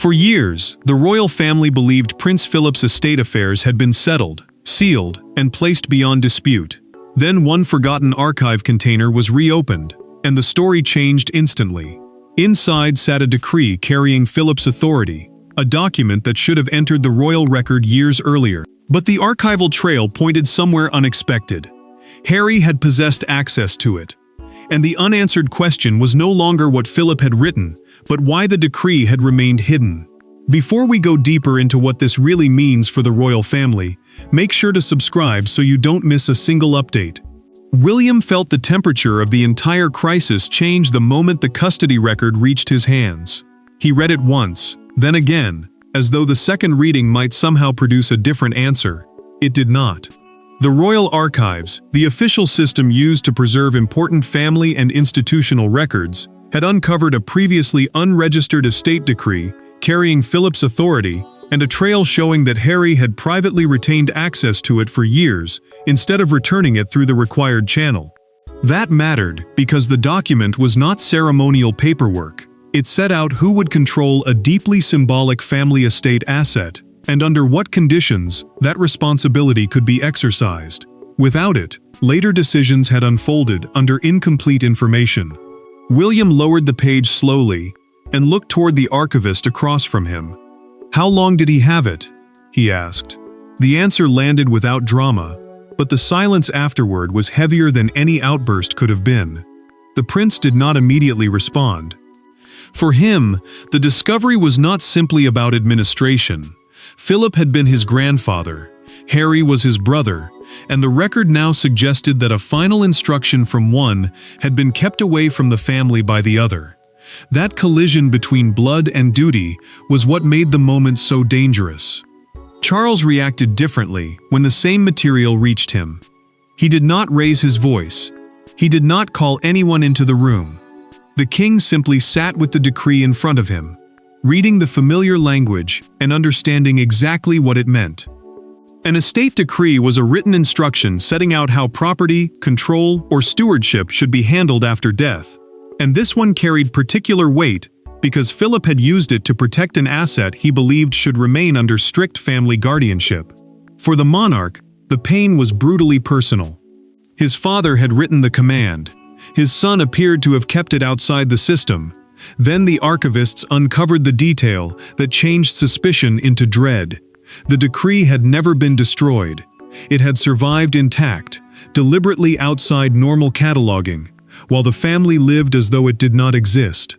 For years, the royal family believed Prince Philip's estate affairs had been settled, sealed, and placed beyond dispute. Then one forgotten archive container was reopened, and the story changed instantly. Inside sat a decree carrying Philip's authority, a document that should have entered the royal record years earlier. But the archival trail pointed somewhere unexpected. Harry had possessed access to it. And the unanswered question was no longer what Philip had written, but why the decree had remained hidden. Before we go deeper into what this really means for the royal family, make sure to subscribe so you don't miss a single update. William felt the temperature of the entire crisis change the moment the custody record reached his hands. He read it once, then again, as though the second reading might somehow produce a different answer. It did not. The Royal Archives, the official system used to preserve important family and institutional records, had uncovered a previously unregistered estate decree carrying Philip's authority and a trail showing that Harry had privately retained access to it for years instead of returning it through the required channel. That mattered because the document was not ceremonial paperwork. It set out who would control a deeply symbolic family estate asset, and under what conditions that responsibility could be exercised. Without it, later decisions had unfolded under incomplete information. William lowered the page slowly and looked toward the archivist across from him. "How long did he have it?" he asked. The answer landed without drama, but the silence afterward was heavier than any outburst could have been. The prince did not immediately respond. For him, the discovery was not simply about administration. Philip had been his grandfather, Harry was his brother, and the record now suggested that a final instruction from one had been kept away from the family by the other. That collision between blood and duty was what made the moment so dangerous. Charles reacted differently when the same material reached him. He did not raise his voice. He did not call anyone into the room. The king simply sat with the decree in front of him, reading the familiar language and understanding exactly what it meant. An estate decree was a written instruction setting out how property, control, or stewardship should be handled after death. And this one carried particular weight because Philip had used it to protect an asset he believed should remain under strict family guardianship. For the monarch, the pain was brutally personal. His father had written the command. His son appeared to have kept it outside the system. Then the archivists uncovered the detail that changed suspicion into dread. The decree had never been destroyed. It had survived intact, deliberately outside normal cataloging, while the family lived as though it did not exist.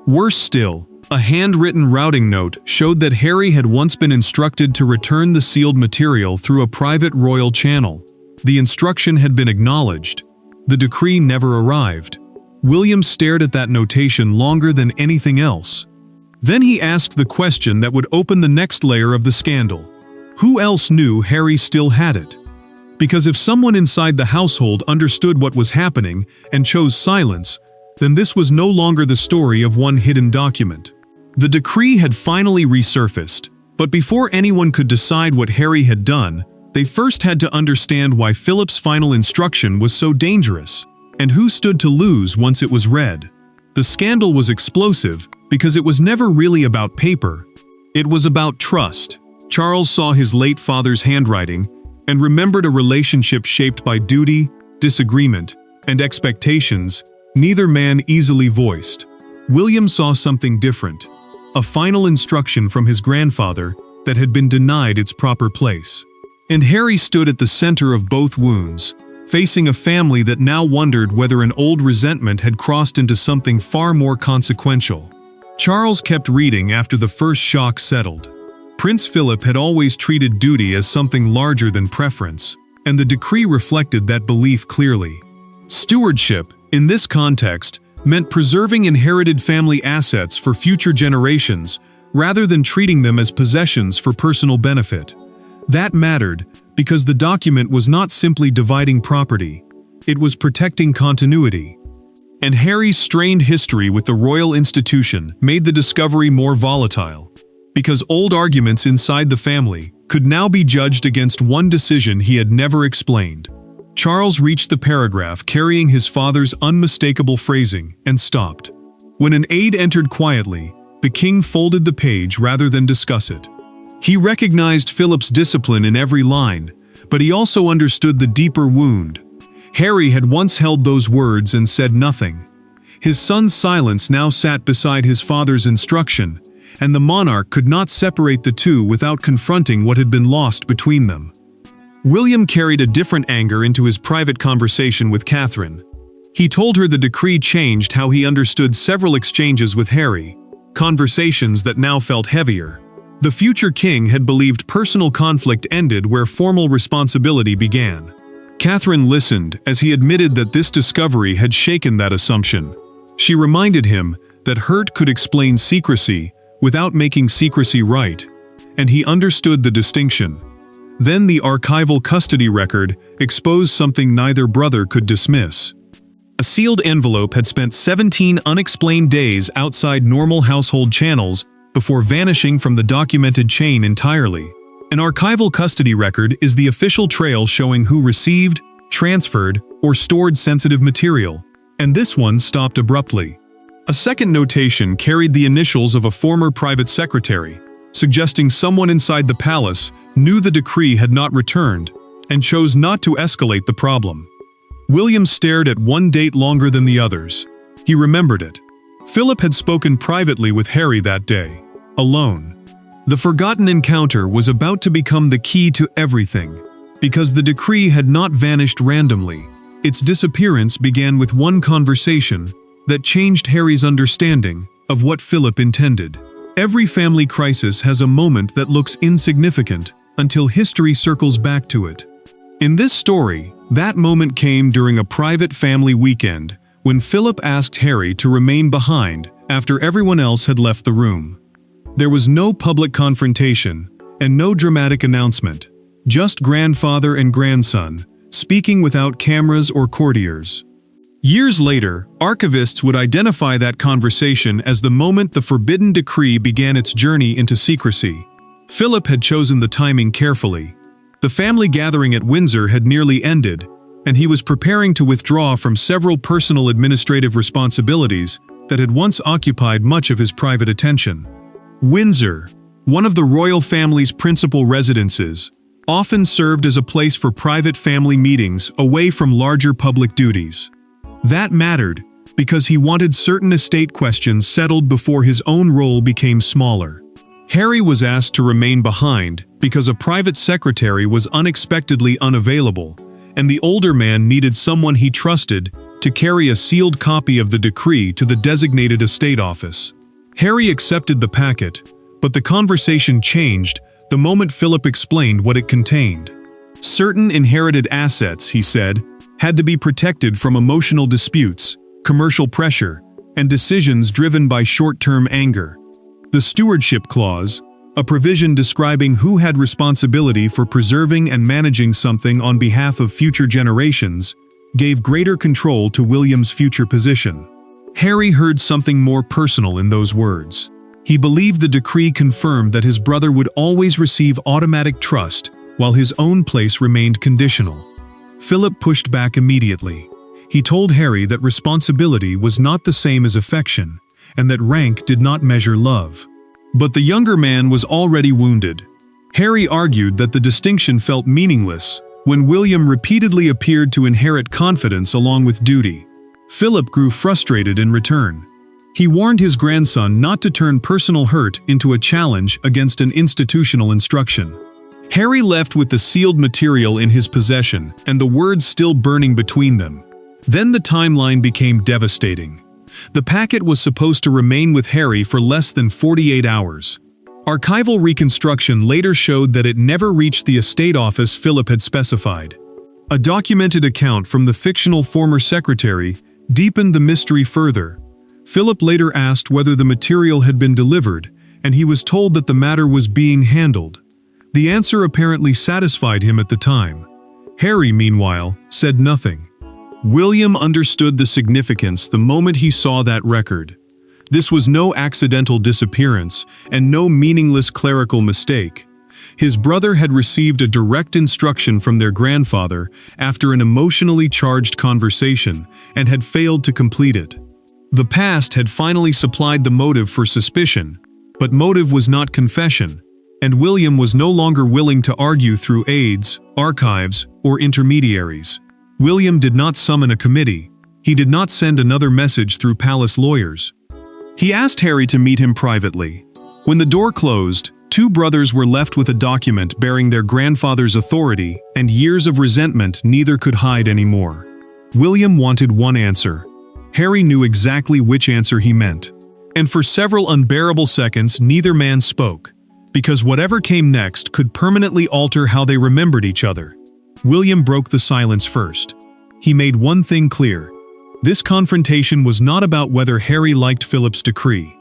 Worse still, a handwritten routing note showed that Harry had once been instructed to return the sealed material through a private royal channel. The instruction had been acknowledged. The decree never arrived. William stared at that notation longer than anything else. Then he asked the question that would open the next layer of the scandal. Who else knew Harry still had it? Because if someone inside the household understood what was happening and chose silence, then this was no longer the story of one hidden document. The decree had finally resurfaced, but before anyone could decide what Harry had done, they first had to understand why Philip's final instruction was so dangerous, and who stood to lose once it was read. The scandal was explosive because it was never really about paper. It was about trust. Charles saw his late father's handwriting and remembered a relationship shaped by duty, disagreement, and expectations neither man easily voiced. William saw something different, a final instruction from his grandfather that had been denied its proper place. And Harry stood at the center of both wounds, facing a family that now wondered whether an old resentment had crossed into something far more consequential. Charles kept reading after the first shock settled. Prince Philip had always treated duty as something larger than preference, and the decree reflected that belief clearly. Stewardship, in this context, meant preserving inherited family assets for future generations, rather than treating them as possessions for personal benefit. That mattered because the document was not simply dividing property, it was protecting continuity. And Harry's strained history with the royal institution made the discovery more volatile, because old arguments inside the family could now be judged against one decision he had never explained. Charles reached the paragraph carrying his father's unmistakable phrasing and stopped. When an aide entered quietly, The king folded the page rather than discuss it. He recognized Philip's discipline in every line, but he also understood the deeper wound. Harry had once held those words and said nothing. His son's silence now sat beside his father's instruction, and the monarch could not separate the two without confronting what had been lost between them. William carried a different anger into his private conversation with Catherine. He told her the decree changed how he understood several exchanges with Harry, conversations that now felt heavier. The future king had believed personal conflict ended where formal responsibility began. Catherine listened as he admitted that this discovery had shaken that assumption. She reminded him that hurt could explain secrecy without making secrecy right, and he understood the distinction. Then the archival custody record exposed something neither brother could dismiss. A sealed envelope had spent 17 unexplained days outside normal household channels before vanishing from the documented chain entirely. An archival custody record is the official trail showing who received, transferred, or stored sensitive material, and this one stopped abruptly. A second notation carried the initials of a former private secretary, suggesting someone inside the palace knew the decree had not returned and chose not to escalate the problem. William stared at one date longer than the others. He remembered it. Philip had spoken privately with Harry that day, alone. The forgotten encounter was about to become the key to everything, because the decree had not vanished randomly. Its disappearance began with one conversation that changed Harry's understanding of what Philip intended. Every family crisis has a moment that looks insignificant until history circles back to it. In this story, that moment came during a private family weekend when Philip asked Harry to remain behind after everyone else had left the room. There was no public confrontation and no dramatic announcement, just grandfather and grandson speaking without cameras or courtiers. Years later, archivists would identify that conversation as the moment the forbidden decree began its journey into secrecy. Philip had chosen the timing carefully. The family gathering at Windsor had nearly ended, and he was preparing to withdraw from several personal administrative responsibilities that had once occupied much of his private attention. Windsor, one of the royal family's principal residences, often served as a place for private family meetings away from larger public duties. That mattered because he wanted certain estate questions settled before his own role became smaller. Harry was asked to remain behind because a private secretary was unexpectedly unavailable, and the older man needed someone he trusted to carry a sealed copy of the decree to the designated estate office. Harry accepted the packet, but the conversation changed the moment Philip explained what it contained. Certain inherited assets, he said, had to be protected from emotional disputes, commercial pressure, and decisions driven by short-term anger. The stewardship clause, a provision describing who had responsibility for preserving and managing something on behalf of future generations, gave greater control to William's future position. Harry heard something more personal in those words. He believed the decree confirmed that his brother would always receive automatic trust, while his own place remained conditional. Philip pushed back immediately. He told Harry that responsibility was not the same as affection, and that rank did not measure love. But the younger man was already wounded. Harry argued that the distinction felt meaningless when William repeatedly appeared to inherit confidence along with duty. Philip grew frustrated in return. He warned his grandson not to turn personal hurt into a challenge against an institutional instruction. Harry left with the sealed material in his possession and the words still burning between them. Then the timeline became devastating. The packet was supposed to remain with Harry for less than 48 hours. Archival reconstruction later showed that it never reached the estate office Philip had specified. A documented account from the fictional former secretary deepened the mystery further. Philip later asked whether the material had been delivered, and he was told that the matter was being handled. The answer apparently satisfied him at the time. Harry, meanwhile, said nothing. William understood the significance the moment he saw that record. This was no accidental disappearance and no meaningless clerical mistake. His brother had received a direct instruction from their grandfather after an emotionally charged conversation and had failed to complete it. The past had finally supplied the motive for suspicion, but motive was not confession, and William was no longer willing to argue through aides, archives, or intermediaries. William did not summon a committee. He did not send another message through palace lawyers. He asked Harry to meet him privately. When the door closed, two brothers were left with a document bearing their grandfather's authority and years of resentment neither could hide anymore. William wanted one answer. Harry knew exactly which answer he meant. And for several unbearable seconds neither man spoke, because whatever came next could permanently alter how they remembered each other. William broke the silence first. He made one thing clear. This confrontation was not about whether Harry liked Philip's decree.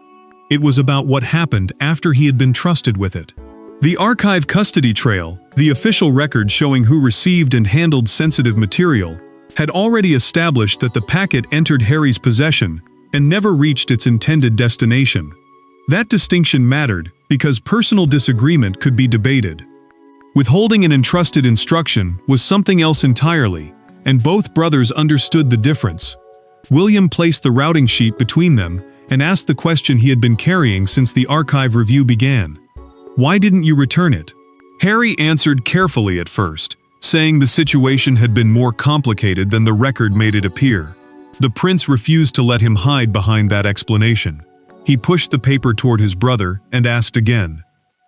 It was about what happened after he had been trusted with it. The archive custody trail, the official record showing who received and handled sensitive material, had already established that the packet entered Harry's possession and never reached its intended destination. That distinction mattered because personal disagreement could be debated. Withholding an entrusted instruction was something else entirely, and both brothers understood the difference. William placed the routing sheet between them and asked the question he had been carrying since the archive review began. "Why didn't you return it?" Harry answered carefully at first, saying the situation had been more complicated than the record made it appear. The prince refused to let him hide behind that explanation. He pushed the paper toward his brother and asked again.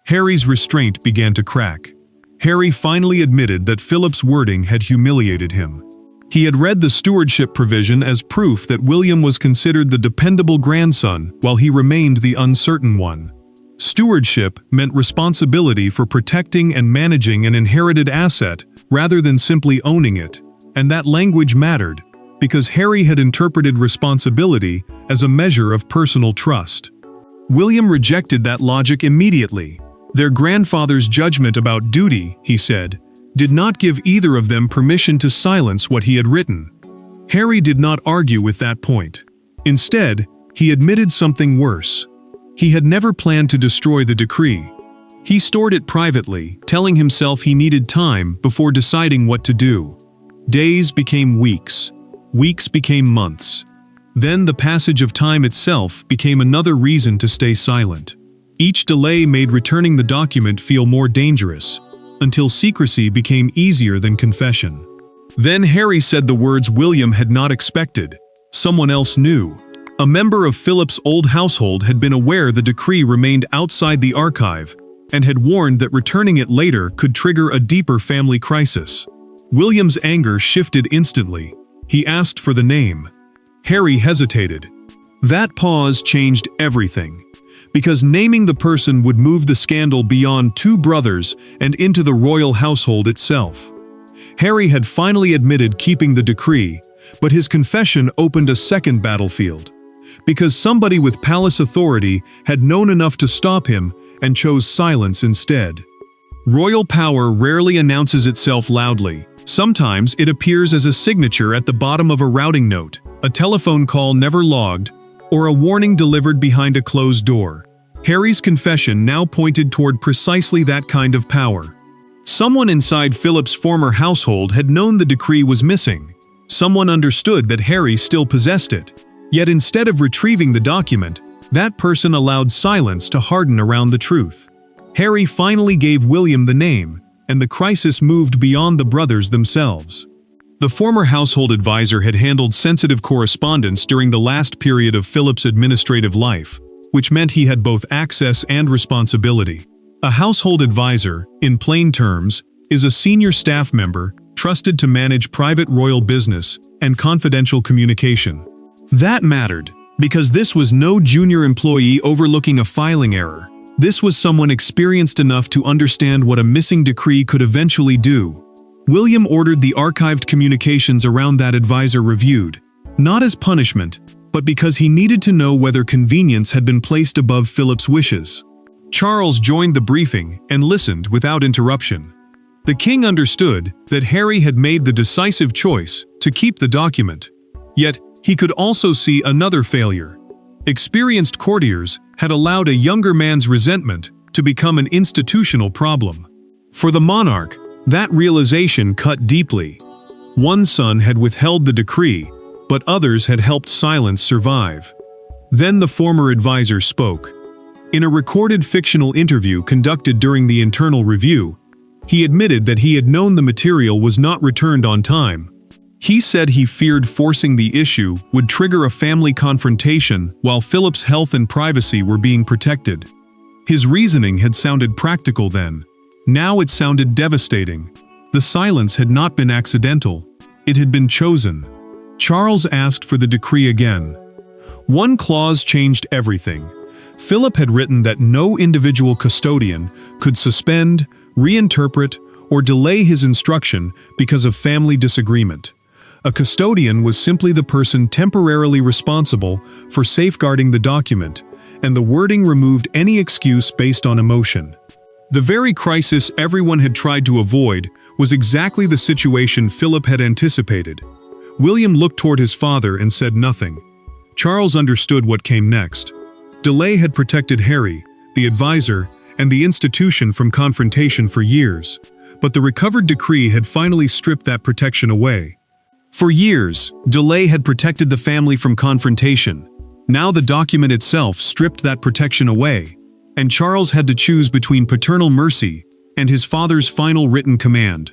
Harry's restraint began to crack. Harry finally admitted that Philip's wording had humiliated him. He had read the stewardship provision as proof that William was considered the dependable grandson while he remained the uncertain one. Stewardship meant responsibility for protecting and managing an inherited asset rather than simply owning it, and that language mattered, because Harry had interpreted responsibility as a measure of personal trust. William rejected that logic immediately. Their grandfather's judgment about duty, he said, did not give either of them permission to silence what he had written. Harry did not argue with that point. Instead, he admitted something worse. He had never planned to destroy the decree. He stored it privately, telling himself he needed time before deciding what to do. Days became weeks. Weeks became months. Then the passage of time itself became another reason to stay silent. Each delay made returning the document feel more dangerous, until secrecy became easier than confession. Then Harry said the words William had not expected. Someone else knew. A member of Philip's old household had been aware the decree remained outside the archive, and had warned that returning it later could trigger a deeper family crisis. William's anger shifted instantly. He asked for the name. Harry hesitated. That pause changed everything, because naming the person would move the scandal beyond two brothers and into the royal household itself. Harry had finally admitted keeping the decree, but his confession opened a second battlefield, because somebody with palace authority had known enough to stop him and chose silence instead. Royal power rarely announces itself loudly. Sometimes it appears as a signature at the bottom of a routing note, a telephone call never logged, or a warning delivered behind a closed door. Harry's confession now pointed toward precisely that kind of power. Someone inside Philip's former household had known the decree was missing. Someone understood that Harry still possessed it. Yet instead of retrieving the document, that person allowed silence to harden around the truth. Harry finally gave William the name, and the crisis moved beyond the brothers themselves. The former household advisor had handled sensitive correspondence during the last period of Philip's administrative life, which meant he had both access and responsibility. A household advisor, in plain terms, is a senior staff member trusted to manage private royal business and confidential communication. That mattered, because this was no junior employee overlooking a filing error. This was someone experienced enough to understand what a missing decree could eventually do. William ordered the archived communications around that advisor reviewed, not as punishment, but because he needed to know whether convenience had been placed above Philip's wishes. Charles joined the briefing and listened without interruption. The king understood that Harry had made the decisive choice to keep the document. Yet, he could also see another failure. Experienced courtiers had allowed a younger man's resentment to become an institutional problem. For the monarch, that realization cut deeply. One son had withheld the decree, but others had helped silence survive. Then the former advisor spoke. In a recorded fictional interview conducted during the internal review, he admitted that he had known the material was not returned on time. He said he feared forcing the issue would trigger a family confrontation while Philip's health and privacy were being protected. His reasoning had sounded practical then. Now it sounded devastating. The silence had not been accidental. It had been chosen. Charles asked for the decree again. One clause changed everything. Philip had written that no individual custodian could suspend, reinterpret, or delay his instruction because of family disagreement. A custodian was simply the person temporarily responsible for safeguarding the document, and the wording removed any excuse based on emotion. The very crisis everyone had tried to avoid was exactly the situation Philip had anticipated. William looked toward his father and said nothing. Charles understood what came next. Delay had protected Harry, the advisor, and the institution from confrontation for years, but the recovered decree had finally stripped that protection away. For years, delay had protected the family from confrontation. Now the document itself stripped that protection away, and Charles had to choose between paternal mercy and his father's final written command.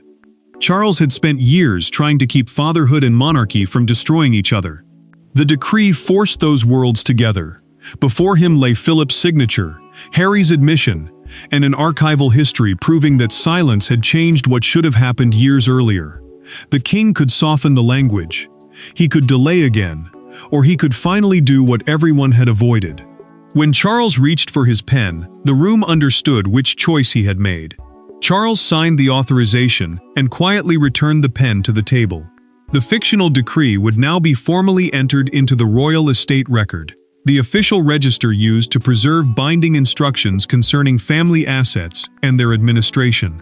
Charles had spent years trying to keep fatherhood and monarchy from destroying each other. The decree forced those worlds together. Before him lay Philip's signature, Harry's admission, and an archival history proving that silence had changed what should have happened years earlier. The king could soften the language. He could delay again, or he could finally do what everyone had avoided. When Charles reached for his pen, the room understood which choice he had made. Charles signed the authorization and quietly returned the pen to the table. The fictional decree would now be formally entered into the royal estate record, the official register used to preserve binding instructions concerning family assets and their administration.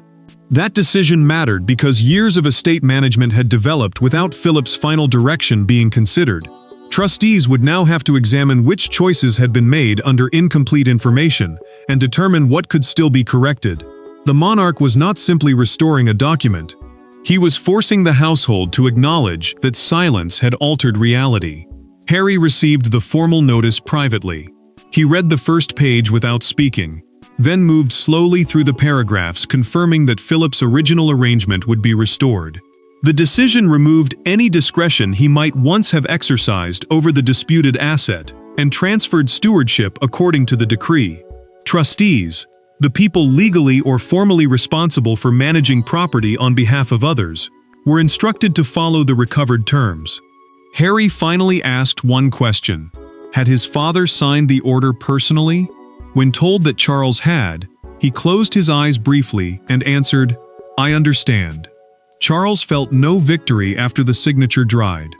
That decision mattered because years of estate management had developed without Philip's final direction being considered. Trustees would now have to examine which choices had been made under incomplete information and determine what could still be corrected. The monarch was not simply restoring a document. He was forcing the household to acknowledge that silence had altered reality. Harry received the formal notice privately. He read the first page without speaking, then moved slowly through the paragraphs confirming that Philip's original arrangement would be restored. The decision removed any discretion he might once have exercised over the disputed asset and transferred stewardship according to the decree. Trustees, the people legally or formally responsible for managing property on behalf of others, were instructed to follow the recovered terms. Harry finally asked one question. Had his father signed the order personally? When told that Charles had, he closed his eyes briefly and answered, "I understand." Charles felt no victory after the signature dried.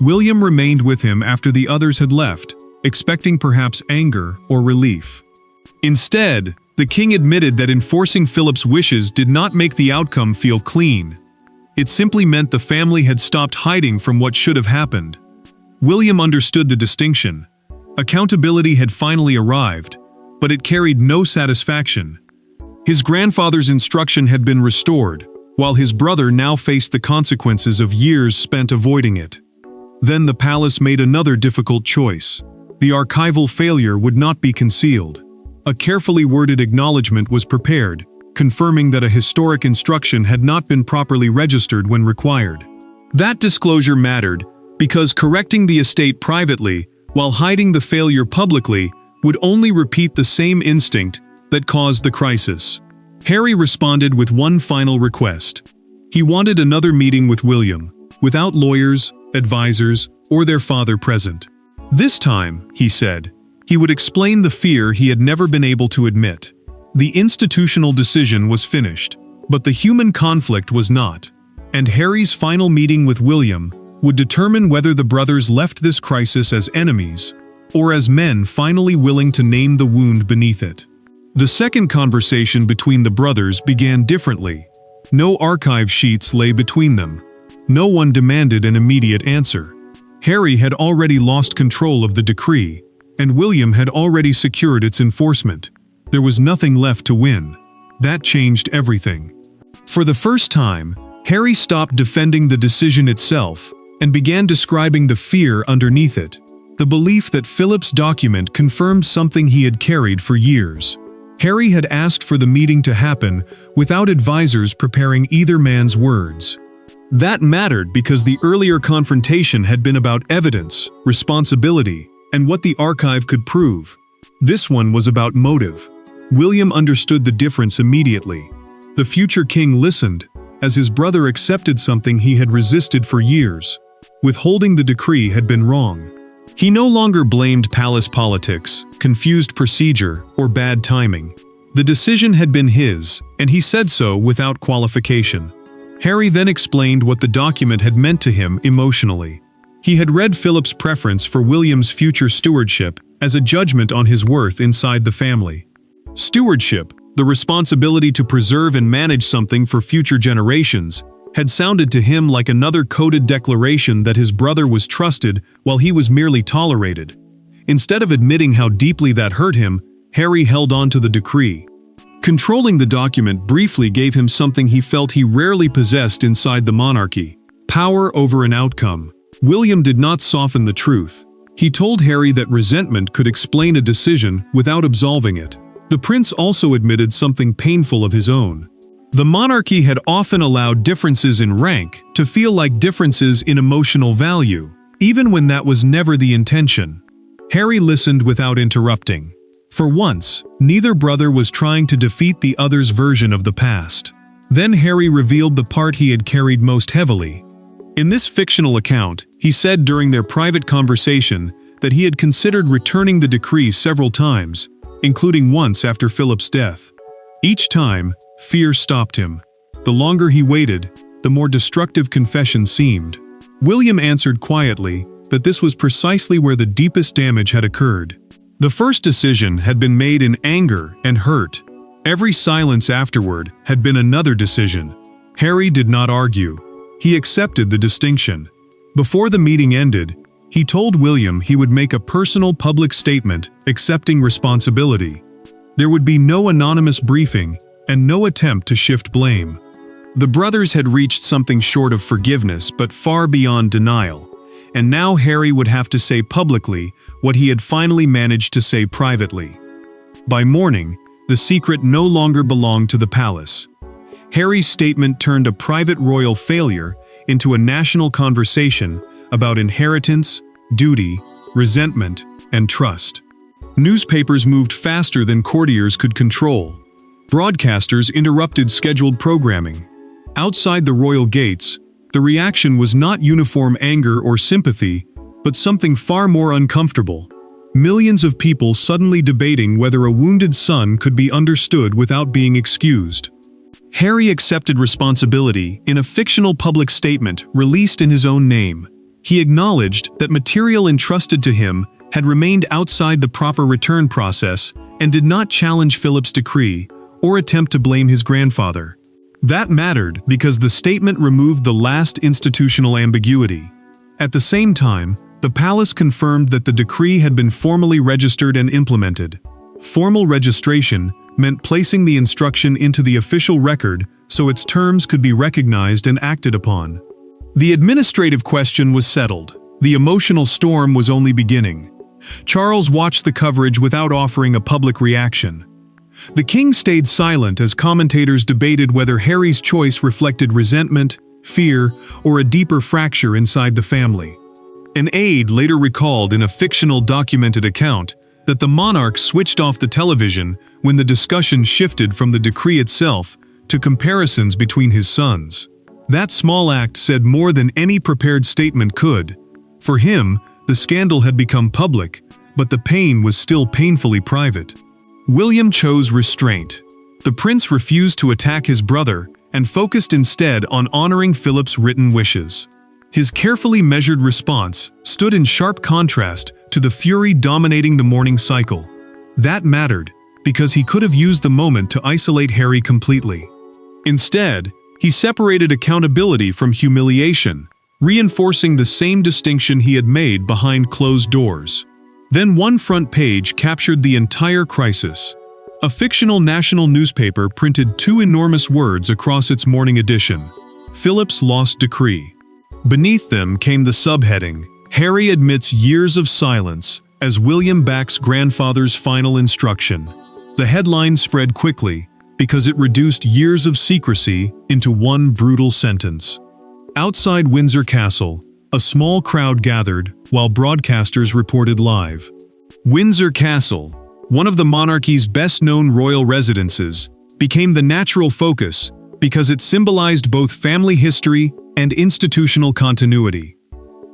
William remained with him after the others had left, expecting perhaps anger or relief. Instead, the king admitted that enforcing Philip's wishes did not make the outcome feel clean. It simply meant the family had stopped hiding from what should have happened. William understood the distinction. Accountability had finally arrived, but it carried no satisfaction. His grandfather's instruction had been restored, while his brother now faced the consequences of years spent avoiding it. Then the palace made another difficult choice. The archival failure would not be concealed. A carefully worded acknowledgement was prepared, confirming that a historic instruction had not been properly registered when required. That disclosure mattered because correcting the estate privately while hiding the failure publicly would only repeat the same instinct that caused the crisis. Harry responded with one final request. He wanted another meeting with William, without lawyers, advisors, or their father present. This time, he said, he would explain the fear he had never been able to admit. The institutional decision was finished, but the human conflict was not, and Harry's final meeting with William would determine whether the brothers left this crisis as enemies or as men finally willing to name the wound beneath it. The second conversation between the brothers began differently. No archive sheets lay between them. No one demanded an immediate answer. Harry had already lost control of the decree, and William had already secured its enforcement. There was nothing left to win. That changed everything. For the first time, Harry stopped defending the decision itself and began describing the fear underneath it. The belief that Philip's document confirmed something he had carried for years. Harry had asked for the meeting to happen without advisors preparing either man's words. That mattered because the earlier confrontation had been about evidence, responsibility, and what the archive could prove. This one was about motive. William understood the difference immediately. The future king listened, as his brother accepted something he had resisted for years. Withholding the decree had been wrong. He no longer blamed palace politics, confused procedure, or bad timing. The decision had been his, and he said so without qualification. Harry then explained what the document had meant to him emotionally. He had read Philip's preference for William's future stewardship as a judgment on his worth inside the family. Stewardship, the responsibility to preserve and manage something for future generations, had sounded to him like another coded declaration that his brother was trusted while he was merely tolerated. Instead of admitting how deeply that hurt him, Harry held on to the decree. Controlling the document briefly gave him something he felt he rarely possessed inside the monarchy: power over an outcome. William did not soften the truth. He told Harry that resentment could explain a decision without absolving it. The prince also admitted something painful of his own. The monarchy had often allowed differences in rank to feel like differences in emotional value, even when that was never the intention. Harry listened without interrupting. For once, neither brother was trying to defeat the other's version of the past. Then Harry revealed the part he had carried most heavily. In this fictional account, he said during their private conversation that he had considered returning the decree several times, including once after Philip's death. Each time, fear stopped him. The longer he waited, the more destructive confession seemed. William answered quietly that this was precisely where the deepest damage had occurred. The first decision had been made in anger and hurt. Every silence afterward had been another decision. Harry did not argue. He accepted the distinction. Before the meeting ended, he told William he would make a personal public statement accepting responsibility. There would be no anonymous briefing and no attempt to shift blame. The brothers had reached something short of forgiveness but far beyond denial, and now Harry would have to say publicly what he had finally managed to say privately. By morning, the secret no longer belonged to the palace. Harry's statement turned a private royal failure into a national conversation about inheritance, duty, resentment, and trust. Newspapers moved faster than courtiers could control. Broadcasters interrupted scheduled programming. Outside the royal gates, the reaction was not uniform anger or sympathy, but something far more uncomfortable. Millions of people suddenly debating whether a wounded son could be understood without being excused. Harry accepted responsibility in a fictional public statement released in his own name. He acknowledged that material entrusted to him had remained outside the proper return process and did not challenge Philip's decree or attempt to blame his grandfather. That mattered because the statement removed the last institutional ambiguity. At the same time, the palace confirmed that the decree had been formally registered and implemented. Formal registration meant placing the instruction into the official record so its terms could be recognized and acted upon. The administrative question was settled. The emotional storm was only beginning. Charles watched the coverage without offering a public reaction. The king stayed silent as commentators debated whether Harry's choice reflected resentment, fear, or a deeper fracture inside the family. An aide later recalled in a fictional documented account that the monarch switched off the television when the discussion shifted from the decree itself to comparisons between his sons. That small act said more than any prepared statement could. For him, the scandal had become public, but the pain was still painfully private. William chose restraint. The prince refused to attack his brother and focused instead on honoring Philip's written wishes. His carefully measured response stood in sharp contrast to the fury dominating the morning cycle. That mattered, because he could have used the moment to isolate Harry completely. Instead, he separated accountability from humiliation, reinforcing the same distinction he had made behind closed doors. Then one front page captured the entire crisis. A fictional national newspaper printed two enormous words across its morning edition: Philip's lost decree. Beneath them came the subheading, Harry admits years of silence, as William backs grandfather's final instruction. The headline spread quickly, because it reduced years of secrecy into one brutal sentence. Outside Windsor Castle, a small crowd gathered while broadcasters reported live. Windsor Castle, one of the monarchy's best-known royal residences, became the natural focus because it symbolized both family history and institutional continuity.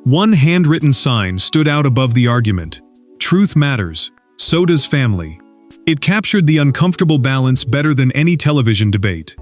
One handwritten sign stood out above the argument, "Truth matters, so does family." It captured the uncomfortable balance better than any television debate.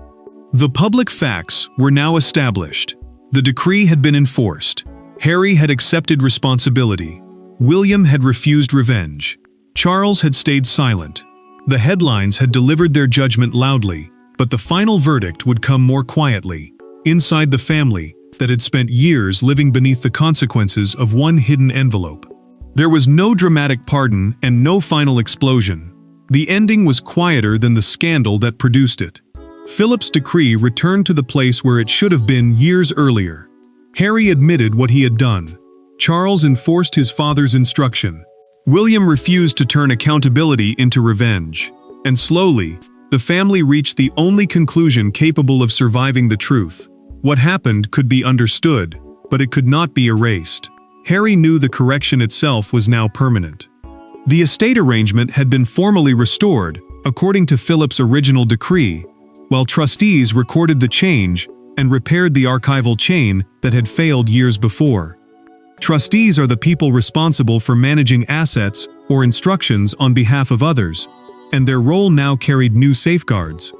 The public facts were now established. The decree had been enforced. Harry had accepted responsibility. William had refused revenge. Charles had stayed silent. The headlines had delivered their judgment loudly, but the final verdict would come more quietly, inside the family that had spent years living beneath the consequences of one hidden envelope. There was no dramatic pardon and no final explosion. The ending was quieter than the scandal that produced it. Philip's decree returned to the place where it should have been years earlier. Harry admitted what he had done. Charles enforced his father's instruction. William refused to turn accountability into revenge. And slowly, the family reached the only conclusion capable of surviving the truth. What happened could be understood, but it could not be erased. Harry knew the correction itself was now permanent. The estate arrangement had been formally restored, according to Philip's original decree, while trustees recorded the change and repaired the archival chain that had failed years before. Trustees are the people responsible for managing assets or instructions on behalf of others, and their role now carried new safeguards.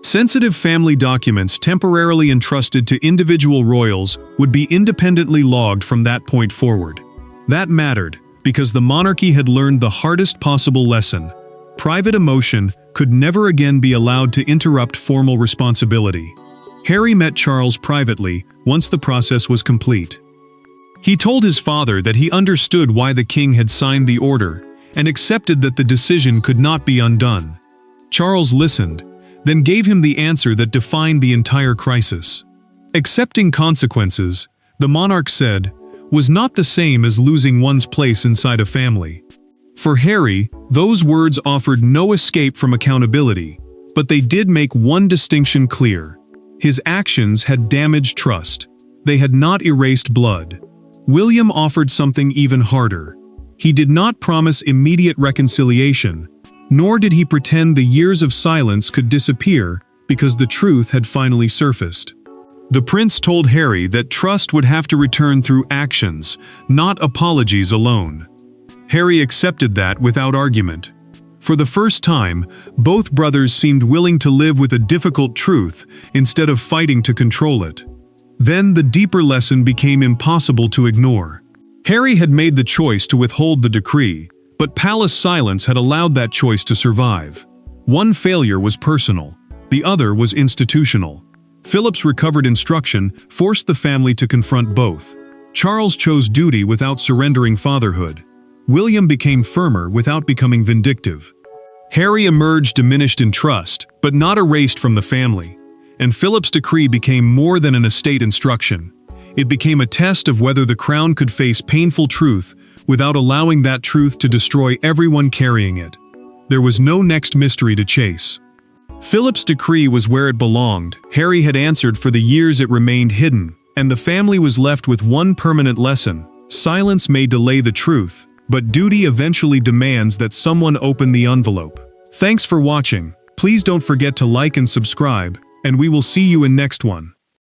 Sensitive family documents temporarily entrusted to individual royals would be independently logged from that point forward. That mattered, because the monarchy had learned the hardest possible lesson. Private emotion could never again be allowed to interrupt formal responsibility. Harry met Charles privately once the process was complete. He told his father that he understood why the king had signed the order and accepted that the decision could not be undone. Charles listened, then gave him the answer that defined the entire crisis. Accepting consequences, the monarch said, was not the same as losing one's place inside a family. For Harry, those words offered no escape from accountability, but they did make one distinction clear. His actions had damaged trust. They had not erased blood. William offered something even harder. He did not promise immediate reconciliation, nor did he pretend the years of silence could disappear because the truth had finally surfaced. The prince told Harry that trust would have to return through actions, not apologies alone. Harry accepted that without argument. For the first time, both brothers seemed willing to live with a difficult truth instead of fighting to control it. Then the deeper lesson became impossible to ignore. Harry had made the choice to withhold the decree, but palace silence had allowed that choice to survive. One failure was personal, the other was institutional. Philip's recovered instruction forced the family to confront both. Charles chose duty without surrendering fatherhood. William became firmer without becoming vindictive. Harry emerged diminished in trust, but not erased from the family. And Philip's decree became more than an estate instruction. It became a test of whether the crown could face painful truth without allowing that truth to destroy everyone carrying it. There was no next mystery to chase. Philip's decree was where it belonged. Harry had answered for the years it remained hidden, and the family was left with one permanent lesson. Silence may delay the truth, but duty eventually demands that someone open the envelope. Thanks for watching. Please don't forget to like and subscribe, and we will see you in next one.